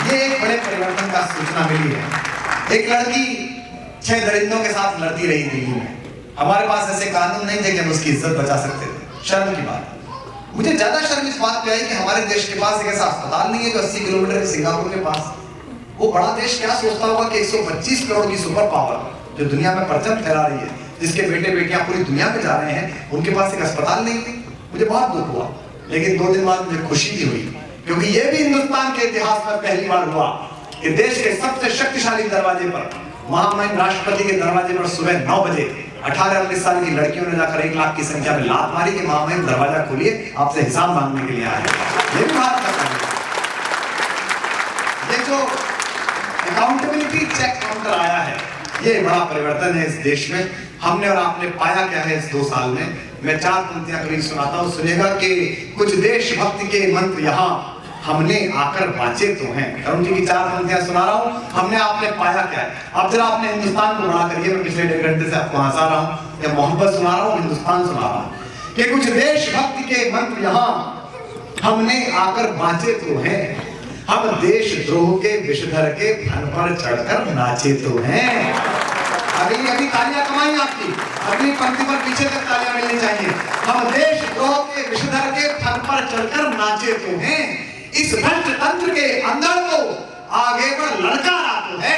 ये एक बड़े परिवर्तन का सूचना मिली है। एक लड़की 6 दरिंदों के साथ लड़ती रही दिल्ली में। हमारे पास ऐसे कानून नहीं थे कि हम उसकी इज्जत बचा सकते थे। शर्म की बात। मुझे ज्यादा शर्म इस बात पे आई कि हमारे देश के पास एक ऐसा अस्पताल नहीं है जो 80 किलोमीटर सिंगापुर के पास। वो बड़ा देश क्या सोचता होगा कि 125 करोड़ की सुपर पावर जो दुनिया में परचम फहरा रही है, जिसके बेटे बेटियां पूरी दुनिया में जा रहे हैं, उनके पास एक अस्पताल नहीं थी। मुझे बहुत दुख हुआ, लेकिन 2 दिन बाद मुझे खुशी भी हुई, क्योंकि ये भी हिंदुस्तान के इतिहास में पहली बार हुआ कि देश के सबसे शक्तिशाली दरवाजे पर, महामहिम राष्ट्रपति के दरवाजे पर सुबह 9 बजे 18-19 साल की लड़कियों ने जाकर 1 लाख की संख्या में लात मारी कि महामहिम दरवाजा खोलिए, आपसे हिसाब मांगने के लिए आए। ये भी भारत का काम है। ये जो अकाउंटेबिलिटी चेक काउंटर आया है, ये बड़ा परिवर्तन है इस देश में। हमने और आपने पाया क्या है इस 2 साल में। मैं 4 पंक्तियां करीब सुनाता हूं, सुनेगा कि कुछ देशभक्ति के मंत्र यहाँ हमने आकर बांचे तो हैं। अरुण जी की 4 पंक्तियां सुना रहा हूं, हमने आपने पाया क्या है। अब जरा आपने हिंदुस्तान को बड़ा करिए। मैं पिछले 1.5 घंटे से आपको हंसा रहा हूं या मोहब्बत सुना रहा हूं, हिंदुस्तान सुना रहा हूं कि कुछ देशभक्ति के मंत्र यहाँ हमने आकर बांचे तो हैं। हम देशद्रोह के विषधर के फन पर चढ़कर नाचे तो हैं। अभी तालियां कमाई आपकी, अगली पंक्ति पर पीछे तक तालियां मिलनी चाहिए। हम देशद्रोह के विषधर के फन पर चढ़कर नाचे तो हैं। इस भ्रष्ट तंत्र के अंदर को आगे पर लड़का तो है,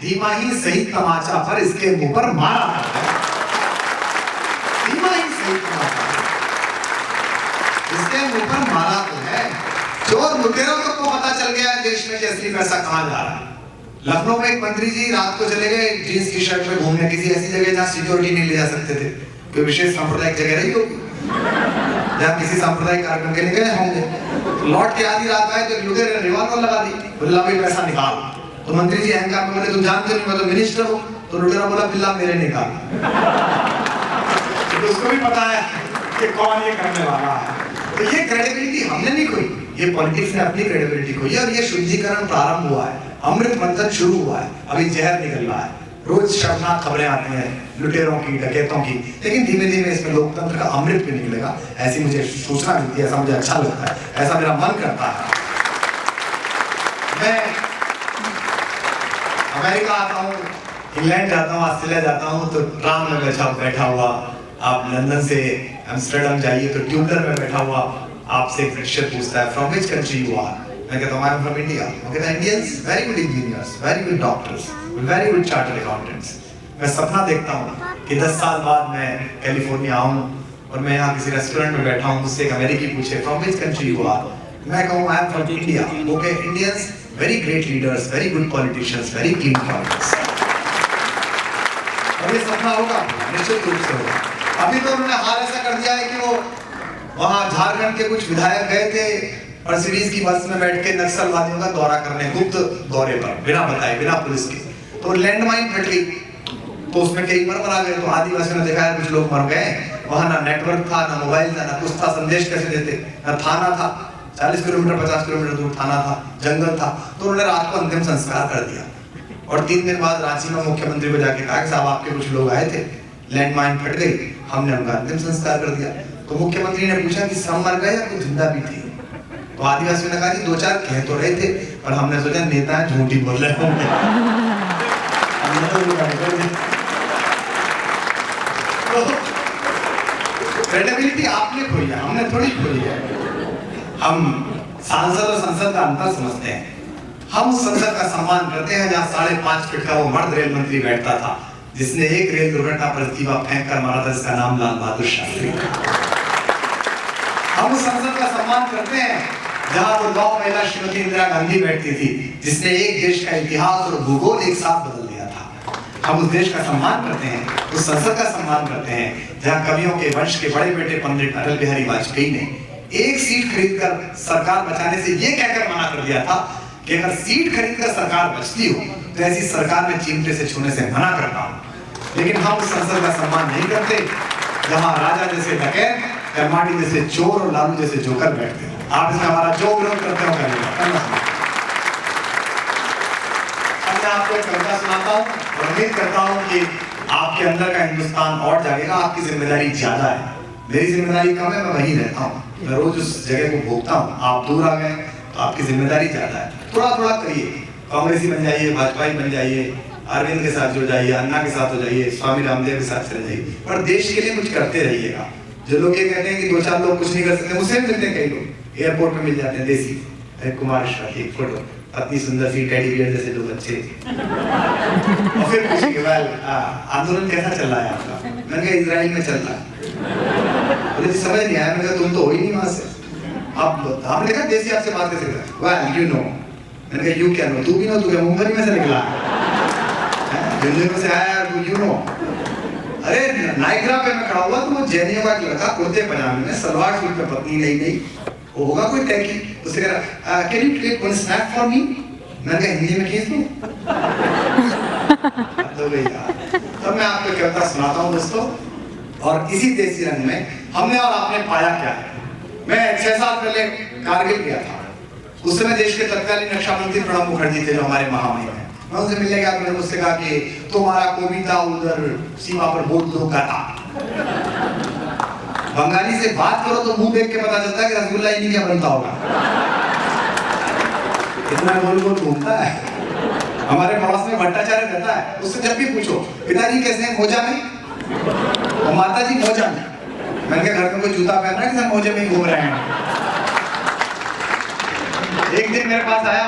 धीमा ही सही तमाचा पर इसके मुंह पर मारा है। धीमा ही सही तमाचा इसके मुंह पर मारा तो है। चोर लुटेरों को पता चल गया है देश में कि असली पैसा कहां जा रहा है। लखनऊ में एक मंत्री जी रात को चले गए जींस की शर्ट में घूमने किसी ऐसी जगह जहां सिक्योरिटी नहीं ले जा सकते थे। कोई विशेष सांप्रदायिक जगह रही होगी जहां किसी सांप्रदायिक कार्यक्रम के लिए गए होंगे। लौट के आधी रात आए तो लुटेरे ने रिवॉल्वर लगा दी, बोला भाई पैसा निकाल। तो मंत्री जी अहंकार में बोले तुम जानते नहीं मैं तो मिनिस्टर हूं। तो लुटेरा बोला बिल्ला मेरे निकाल। तो उसको भी पता है कि कौन ये करने वाला है। तो ये क्रेडिबिलिटी हमने नहीं खोई, ये पॉलिटिक्स ने अपनी क्रेडिबिलिटी खोई और ये शुद्धिकरण प्रारंभ हुआ है। अमृत मंथन शुरू हुआ है, अभी जहर निकल रहा है। रोज शर्मनाक खबरें आती हैं लुटेरों की, डकैतों की, लेकिन धीमे धीमे इसमें लोकतंत्र का अमृत भी निकलेगा, ऐसी मुझे सूचना मिलती है। ऐसा मुझे अच्छा लगता है, ऐसा मेरा मन करता है। मैं अमेरिका आता हूँ, इंग्लैंड जाता हूँ, ऑस्ट्रेलिया जाता हूँ तो ट्राम में बैठा हुआ, आप लंदन से एम्स्टर्डम जाइए तो ट्यूबलर में बैठा हुआ आपसे एक ब्रिटिशर पूछता है from which country you are. मैं कहता हूँ आई एम फ्रॉम इंडिया। वो कहता है Indians very good engineers, very good doctors, very good chartered accountants. मैं सपना देखता हूँ कि 10 साल बाद मैं कैलिफोर्निया आऊँ और मैं यहाँ किसी रेस्टोरेंट में बैठा हूँ, मुझसे एक अमेरिकी पूछे from which country you are. मैं कहूँ आई एम फ्रॉम इंडिया। वो कहे Indians very great leaders, very good politicians, very clean politics. और ये सपना होगा, निश्चित रूप से होगा। अभी तो उन्होंने हाल ऐसा कर दिया है कि वो वहाँ झारखंड के कुछ विधायक गए थे मर्सिडीज की बस में बैठ के नक्सलवादियों का दौरा करने, गुप्त दौरे पर, बिना बताए, बिना पुलिस के। तो लैंडमाइन फट गई तो उसमें कई मर आ गए। तो आदिवासियों ने देखा है कुछ लोग मर गए। वहां ना नेटवर्क था, ना मोबाइल था, ना कुछ था, संदेश कैसे देते, ना थाना था, 40 किलोमीटर 50 किलोमीटर दूर थाना था, जंगल था। तो उन्होंने रात को अंतिम संस्कार कर दिया और 3 दिन बाद रांची में मुख्यमंत्री को जाके कहा कि साहब आपके कुछ लोग आए थे, लैंडमाइन फट गई, हमने उनका अंतिम संस्कार कर दिया। तो मुख्यमंत्री ने पूछा कि सब मर गए या कुछ जिंदा भी थे। तो आदिवासियों ने कहा कि 2-4 कह तो रहे थे पर हमने सोचा नेता झूठी बोल रहे होंगे। तो क्रेडिबिलिटी आपने खोई है, हमने थोड़ी खोई है। हम सांसद और संसद का अंतर समझते हैं। हम संसद का सम्मान करते हैं जहाँ 5.5 फीट का वो मर्द रेल मंत्री बैठता था जिसने एक रेल दुर्घटना पर इस्तीफा फेंक कर मारा था, जिसका नाम लाल बहादुर शास्त्री। हम उस संसद का सम्मान करते हैं जहां वो लौ महिला श्रीमती इंदिरा गांधी बैठती थी जिसने एक देश का इतिहास और भूगोल एक साथ बदल दिया था। हम उस देश का सम्मान करते हैं, उस संसद का सम्मान करते हैं जहां कवियों के वंश के बड़े बेटे पंडित अटल बिहारी वाजपेयी ने एक सीट खरीदकर सरकार बचाने से ये कहकर मना कर दिया था कि अगर सीट खरीदकर सरकार बचती हो तो ऐसी सरकार में चिमटे से छूने से मना करता हूं। लेकिन हम उस संसद का सम्मान नहीं करते जहां राजा जैसे डकैत, कर्माडी जैसे चोर और लालू जैसे जोकर बैठते हैं। आप इसमें हमारा जो विरोध करते हो करिएगा। अब मैं आपको एक कविता सुनाता हूँ और उम्मीद करता हूँ कि आपके अंदर का हिंदुस्तान और जागेगा। आपकी जिम्मेदारी ज्यादा है, मेरी जिम्मेदारी कम है, मैं वहीं रहता हूँ, मैं रोज उस जगह को भोगता हूँ। आप दूर आ गए आपकी जिम्मेदारी ज्यादा है, थोड़ा थोड़ा करिए, कांग्रेसी बन जाइए, भाजपाई बन जाइए, अरविंद के साथ जुड़ जाइए, अन्ना के साथ हो जाइए, स्वामी रामदेव के साथ चले जाइए, पर देश के लिए कुछ करते रहिएगा। जो लोग ये कहते हैं कि 2-4 लोग कुछ नहीं कर सकते, मुझसे भी मिलते हैं कई लोग, एयरपोर्ट पे मिल जाते हैं देसी, कुमार मिश्रा की एक फोटो, पत्नी सुंदर सी, टेडी बियर जैसे दो बच्चे, और फिर पूछेंगे वेल आंदोलन कैसा चल रहा है आपका? मैंने कहा इजराइल में चल रहा है। मुझे समझ नहीं आया, मैंने कहा तुम तो हो ही नहीं वहां से, आप आपने कहा देसी आपसे बात कैसे करता? Well you know. मैंने कहा यू क्या नो? तू भी नो, तू क्या मुंबई में से निकला दिल्ली से आया, यू नो। अरे नाइग्रा पे मैं खड़ा हुआ तो वो जैनियों का एक लड़का कुर्ते पजामे में सलवार सूट में, पत्नी नहीं वो होगा कोई टैकी, उससे कह रहा can you take one snap for me? मैंने कहा हिंदी में खींच दूं? तो भैया तब मैं आपको कविता सुनाता हूँ दोस्तों, और इसी देसी रंग में हमने और आपने पाया क्या है। मैं 6 साल पहले कारगिल गया था, उस समय देश के तत्कालीन रक्षा मंत्री प्रणब मुखर्जी थे जो हमारे महामहिम हैं। मैं उनसे मिलने गया, मैंने उससे कहा कि तुम्हारा कविता उधर सीमा पर बोल दो गाता। बंगाली से बात करो तो मुंह देख के पता चलता है कि रसगुल्ला इन्हीं क्या बनता होगा, इतना गोल गोल घूमता है। हमारे पड़ोस में भट्टाचार्य रहता है, उससे जब भी पूछो पिताजी कैसे हैं, मोजा में, और माता जी मोजा में। मैंने कहा घर में कोई जूता पहन रहा है कि सब मोजे में ही घूम रहे हैं। एक दिन मेरे पास आया